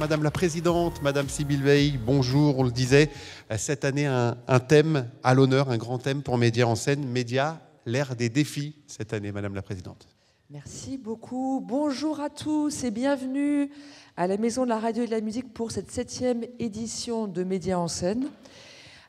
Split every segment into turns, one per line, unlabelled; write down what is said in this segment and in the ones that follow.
Madame la Présidente, Madame Sybille Veil, bonjour, on le disait, cette année un thème à l'honneur, un grand thème pour Médias en scène, Médias, l'ère des défis cette année, Madame la Présidente.
Merci beaucoup, bonjour à tous et bienvenue à la Maison de la Radio et de la Musique pour cette 7e édition de Médias en scène.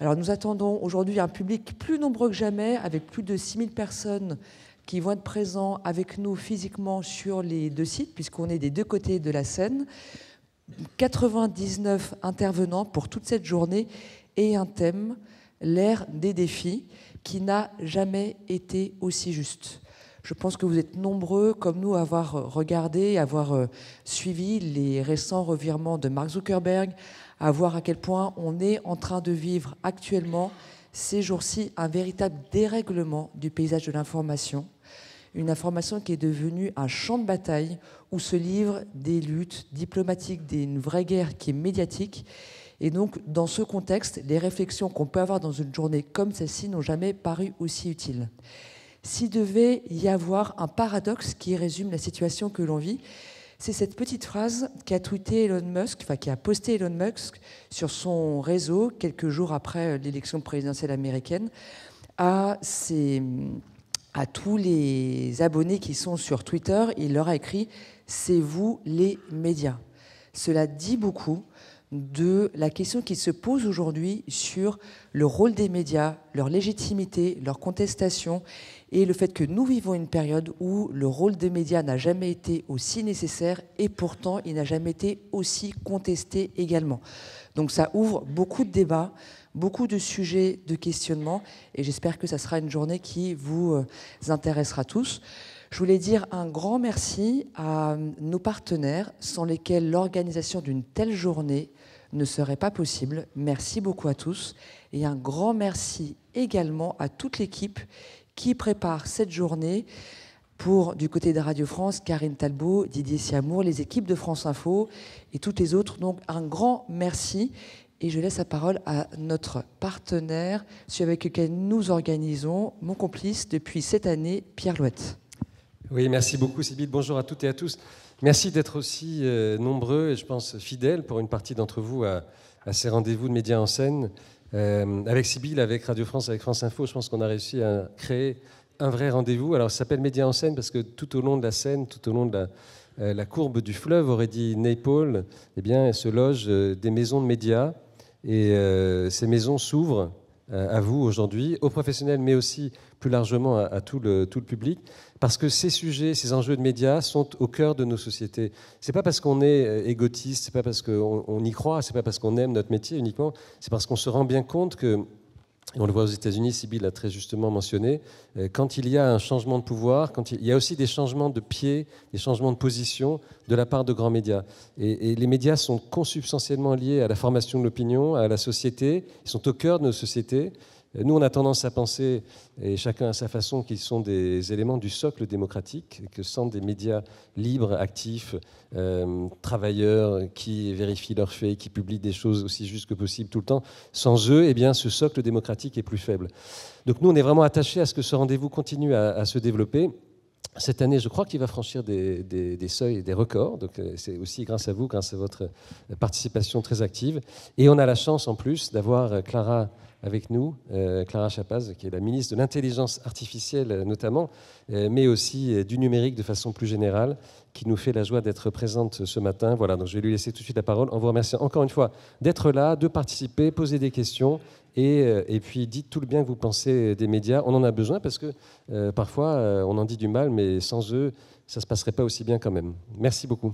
Alors nous attendons aujourd'hui un public plus nombreux que jamais, avec plus de 6000 personnes qui vont être présents avec nous physiquement sur les deux sites, puisqu'on est des deux côtés de la scène. 99 intervenants pour toute cette journée et un thème, l'ère des défis, qui n'a jamais été aussi juste. Je pense que vous êtes nombreux, comme nous, à avoir regardé, à avoir suivi les récents revirements de Mark Zuckerberg, à voir à quel point on est en train de vivre actuellement, ces jours-ci, un véritable dérèglement du paysage de l'information. Une information qui est devenue un champ de bataille où se livrent des luttes diplomatiques, une vraie guerre qui est médiatique. Et donc, dans ce contexte, les réflexions qu'on peut avoir dans une journée comme celle-ci n'ont jamais paru aussi utiles. S'il devait y avoir un paradoxe qui résume la situation que l'on vit, c'est cette petite phrase qu'a tweeté Elon Musk, enfin qui a posté Elon Musk sur son réseau quelques jours après l'élection présidentielle américaine à tous les abonnés qui sont sur Twitter. Il leur a écrit « C'est vous les médias ». Cela dit beaucoup de la question qui se pose aujourd'hui sur le rôle des médias, leur légitimité, leur contestation, et le fait que nous vivons une période où le rôle des médias n'a jamais été aussi nécessaire et pourtant il n'a jamais été aussi contesté également. Donc ça ouvre beaucoup de débats, beaucoup de sujets de questionnement, et j'espère que ça sera une journée qui vous intéressera tous. Je voulais dire un grand merci à nos partenaires sans lesquels l'organisation d'une telle journée ne serait pas possible. Merci beaucoup à tous. Et un grand merci également à toute l'équipe qui prépare cette journée pour, du côté de Radio France, Karine Talbot, Didier Siamour, les équipes de France Info et toutes les autres. Donc un grand merci. Et je laisse la parole à notre partenaire, celui avec lequel nous organisons, mon complice depuis cette année, Pierre Louette.
Oui, merci beaucoup Sybille. Bonjour à toutes et à tous. Merci d'être aussi nombreux et je pense fidèles pour une partie d'entre vous à ces rendez-vous de Médias en scène. Avec Sybille, avec Radio France, avec France Info, je pense qu'on a réussi à créer un vrai rendez-vous. Alors ça s'appelle Médias en scène parce que tout au long de la scène, tout au long de la courbe du fleuve, aurait dit Naipaul, eh bien, se logent des maisons de médias et ces maisons s'ouvrent à vous aujourd'hui, aux professionnels, mais aussi plus largement à tout le public, parce que ces sujets, ces enjeux de médias sont au cœur de nos sociétés. C'est pas parce qu'on est égotiste, c'est pas parce qu'on y croit, c'est pas parce qu'on aime notre métier uniquement, c'est parce qu'on se rend bien compte que, et on le voit aux États-Unis, Sybille l'a très justement mentionné, quand il y a un changement de pouvoir, quand il y a aussi des changements de pied, des changements de position de la part de grands médias. Et les médias sont consubstantiellement liés à la formation de l'opinion, à la société, ils sont au cœur de nos sociétés. Nous, on a tendance à penser, et chacun à sa façon, qu'ils sont des éléments du socle démocratique, que sont des médias libres, actifs, travailleurs, qui vérifient leurs faits, qui publient des choses aussi justes que possible tout le temps. Sans eux, eh bien, ce socle démocratique est plus faible. Donc nous, on est vraiment attachés à ce que ce rendez-vous continue à se développer. Cette année, je crois qu'il va franchir des seuils, des records. Donc, c'est aussi grâce à vous, grâce à votre participation très active. Et on a la chance, en plus, d'avoir Clara avec nous, Clara Chapaz, qui est la ministre de l'Intelligence artificielle notamment, mais aussi du numérique de façon plus générale, qui nous fait la joie d'être présente ce matin. Voilà, donc je vais lui laisser tout de suite la parole en vous remerciant encore une fois d'être là, de participer, poser des questions, et puis dites tout le bien que vous pensez des médias. On en a besoin parce que parfois on en dit du mal, mais sans eux, ça ne se passerait pas aussi bien quand même. Merci beaucoup.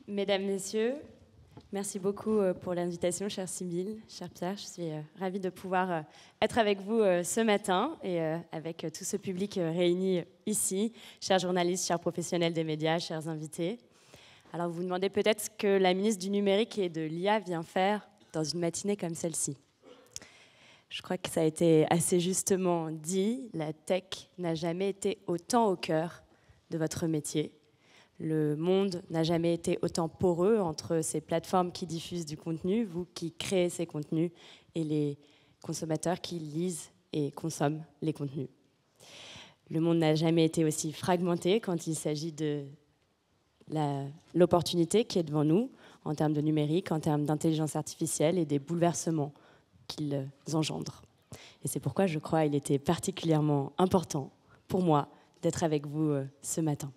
Mesdames, Messieurs, merci beaucoup pour l'invitation, chère Sybille, cher Pierre. Je suis ravie de pouvoir être avec vous ce matin et avec tout ce public réuni ici, chers journalistes, chers professionnels des médias, chers invités. Alors vous vous demandez peut-être ce que la ministre du Numérique et de l'IA vient faire dans une matinée comme celle-ci. Je crois que ça a été assez justement dit, la tech n'a jamais été autant au cœur de votre métier. Le monde n'a jamais été autant poreux entre ces plateformes qui diffusent du contenu, vous qui créez ces contenus, et les consommateurs qui lisent et consomment les contenus. Le monde n'a jamais été aussi fragmenté quand il s'agit de l'opportunité qui est devant nous en termes de numérique, en termes d'intelligence artificielle et des bouleversements qu'ils engendrent. Et c'est pourquoi je crois qu'il était particulièrement important pour moi d'être avec vous ce matin.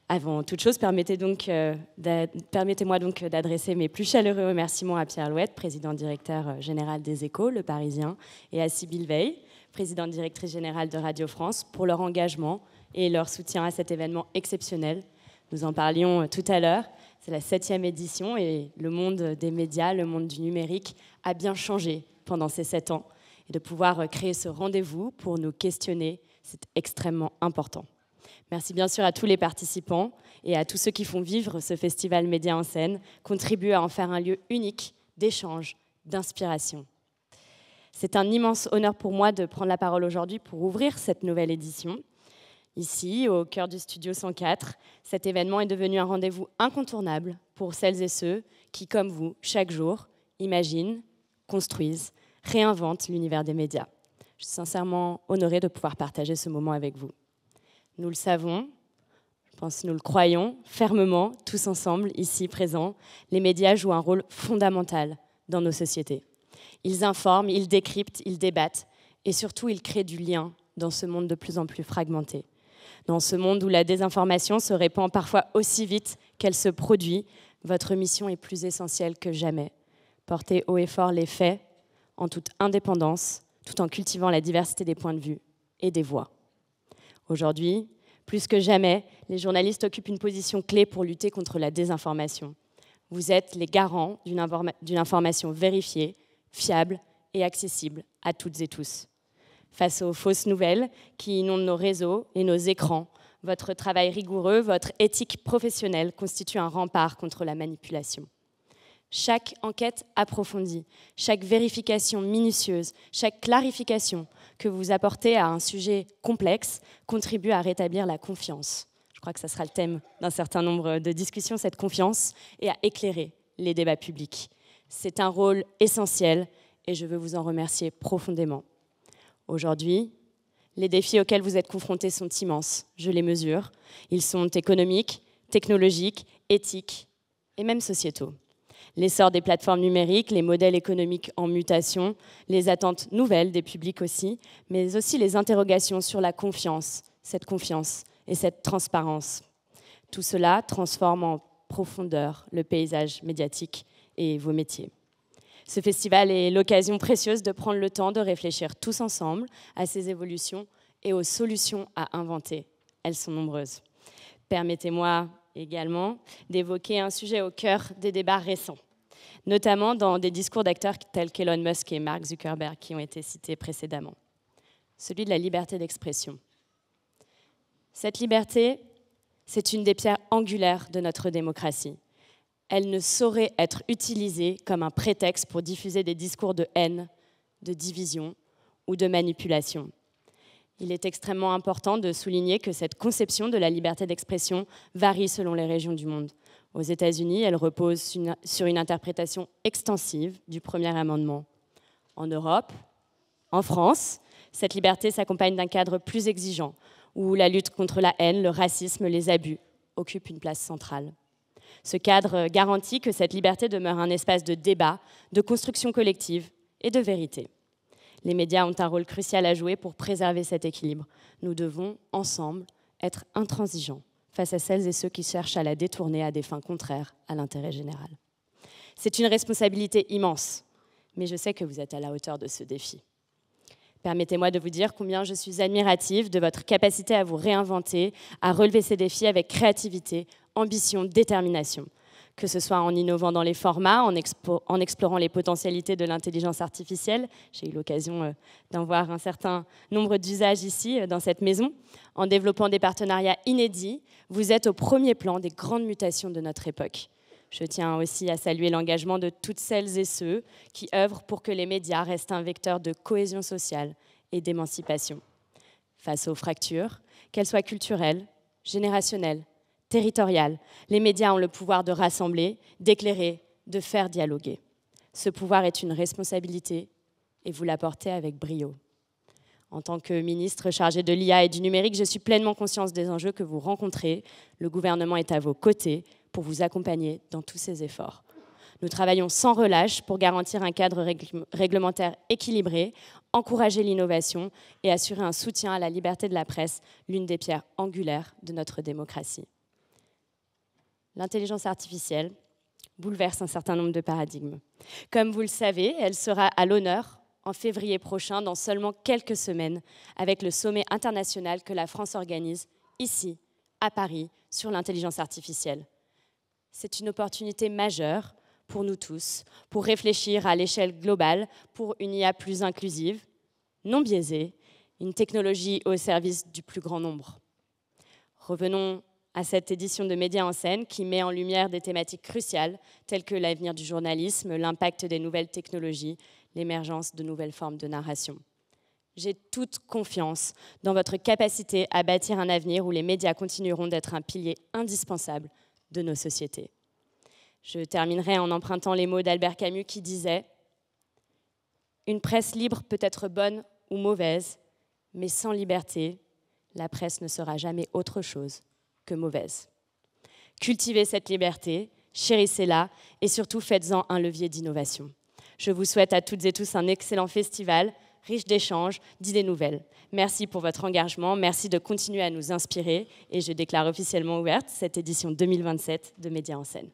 Avant toute chose, permettez-moi donc d'adresser mes plus chaleureux remerciements à Pierre Louette, président-directeur général des Échos, Le Parisien, et à Sybille Veil, présidente-directrice générale de Radio France, pour leur engagement et leur soutien à cet événement exceptionnel. Nous en parlions tout à l'heure, c'est la 7e édition et le monde des médias, le monde du numérique a bien changé pendant ces 7 ans. Et de pouvoir créer ce rendez-vous pour nous questionner, c'est extrêmement important. Merci bien sûr à tous les participants et à tous ceux qui font vivre ce festival Média en scène, contribuent à en faire un lieu unique d'échange, d'inspiration. C'est un immense honneur pour moi de prendre la parole aujourd'hui pour ouvrir cette nouvelle édition. Ici, au cœur du Studio 104, cet événement est devenu un rendez-vous incontournable pour celles et ceux qui, comme vous, chaque jour, imaginent, construisent, réinventent l'univers des médias. Je suis sincèrement honorée de pouvoir partager ce moment avec vous. Nous le savons, je pense nous le croyons fermement, tous ensemble, ici présents, les médias jouent un rôle fondamental dans nos sociétés. Ils informent, ils décryptent, ils débattent et surtout ils créent du lien dans ce monde de plus en plus fragmenté. Dans ce monde où la désinformation se répand parfois aussi vite qu'elle se produit, votre mission est plus essentielle que jamais. Portez haut et fort les faits en toute indépendance, tout en cultivant la diversité des points de vue et des voix. Aujourd'hui, plus que jamais, les journalistes occupent une position clé pour lutter contre la désinformation. Vous êtes les garants d'une information vérifiée, fiable et accessible à toutes et tous. Face aux fausses nouvelles qui inondent nos réseaux et nos écrans, votre travail rigoureux, votre éthique professionnelle constitue un rempart contre la manipulation. Chaque enquête approfondie, chaque vérification minutieuse, chaque clarification que vous apportez à un sujet complexe contribue à rétablir la confiance. Je crois que ça sera le thème d'un certain nombre de discussions, cette confiance, et à éclairer les débats publics. C'est un rôle essentiel et je veux vous en remercier profondément. Aujourd'hui, les défis auxquels vous êtes confrontés sont immenses, je les mesure. Ils sont économiques, technologiques, éthiques et même sociétaux. L'essor des plateformes numériques, les modèles économiques en mutation, les attentes nouvelles des publics aussi, mais aussi les interrogations sur la confiance, cette confiance et cette transparence. Tout cela transforme en profondeur le paysage médiatique et vos métiers. Ce festival est l'occasion précieuse de prendre le temps de réfléchir tous ensemble à ces évolutions et aux solutions à inventer. Elles sont nombreuses. Permettez-moi également d'évoquer un sujet au cœur des débats récents, notamment dans des discours d'acteurs tels qu'Elon Musk et Mark Zuckerberg qui ont été cités précédemment. Celui de la liberté d'expression. Cette liberté, c'est une des pierres angulaires de notre démocratie. Elle ne saurait être utilisée comme un prétexte pour diffuser des discours de haine, de division ou de manipulation. Il est extrêmement important de souligner que cette conception de la liberté d'expression varie selon les régions du monde. Aux États-Unis, elle repose sur une interprétation extensive du premier amendement. En Europe, en France, cette liberté s'accompagne d'un cadre plus exigeant, où la lutte contre la haine, le racisme, les abus occupent une place centrale. Ce cadre garantit que cette liberté demeure un espace de débat, de construction collective et de vérité. Les médias ont un rôle crucial à jouer pour préserver cet équilibre. Nous devons, ensemble, être intransigeants face à celles et ceux qui cherchent à la détourner à des fins contraires à l'intérêt général. C'est une responsabilité immense, mais je sais que vous êtes à la hauteur de ce défi. Permettez-moi de vous dire combien je suis admirative de votre capacité à vous réinventer, à relever ces défis avec créativité, ambition, détermination. Que ce soit en innovant dans les formats, en explorant les potentialités de l'intelligence artificielle, j'ai eu l'occasion d'en voir un certain nombre d'usages ici, dans cette maison, en développant des partenariats inédits, vous êtes au premier plan des grandes mutations de notre époque. Je tiens aussi à saluer l'engagement de toutes celles et ceux qui œuvrent pour que les médias restent un vecteur de cohésion sociale et d'émancipation. Face aux fractures, qu'elles soient culturelles, générationnelles, territoriales, les médias ont le pouvoir de rassembler, d'éclairer, de faire dialoguer. Ce pouvoir est une responsabilité et vous l'apportez avec brio. En tant que ministre chargée de l'IA et du numérique, je suis pleinement consciente des enjeux que vous rencontrez. Le gouvernement est à vos côtés pour vous accompagner dans tous ces efforts. Nous travaillons sans relâche pour garantir un cadre réglementaire équilibré, encourager l'innovation et assurer un soutien à la liberté de la presse, l'une des pierres angulaires de notre démocratie. L'intelligence artificielle bouleverse un certain nombre de paradigmes. Comme vous le savez, elle sera à l'honneur en février prochain, dans seulement quelques semaines, avec le sommet international que la France organise ici, à Paris, sur l'intelligence artificielle. C'est une opportunité majeure pour nous tous, pour réfléchir à l'échelle globale, pour une IA plus inclusive, non biaisée, une technologie au service du plus grand nombre. Revenons à cette édition de Médias en scène qui met en lumière des thématiques cruciales telles que l'avenir du journalisme, l'impact des nouvelles technologies, l'émergence de nouvelles formes de narration. J'ai toute confiance dans votre capacité à bâtir un avenir où les médias continueront d'être un pilier indispensable de nos sociétés. Je terminerai en empruntant les mots d'Albert Camus qui disait « Une presse libre peut être bonne ou mauvaise, mais sans liberté, la presse ne sera jamais autre chose que mauvaise. » Cultivez cette liberté, chérissez-la et surtout faites-en un levier d'innovation. Je vous souhaite à toutes et tous un excellent festival, riche d'échanges, d'idées nouvelles. Merci pour votre engagement, merci de continuer à nous inspirer et je déclare officiellement ouverte cette édition 2027 de Médias en scène.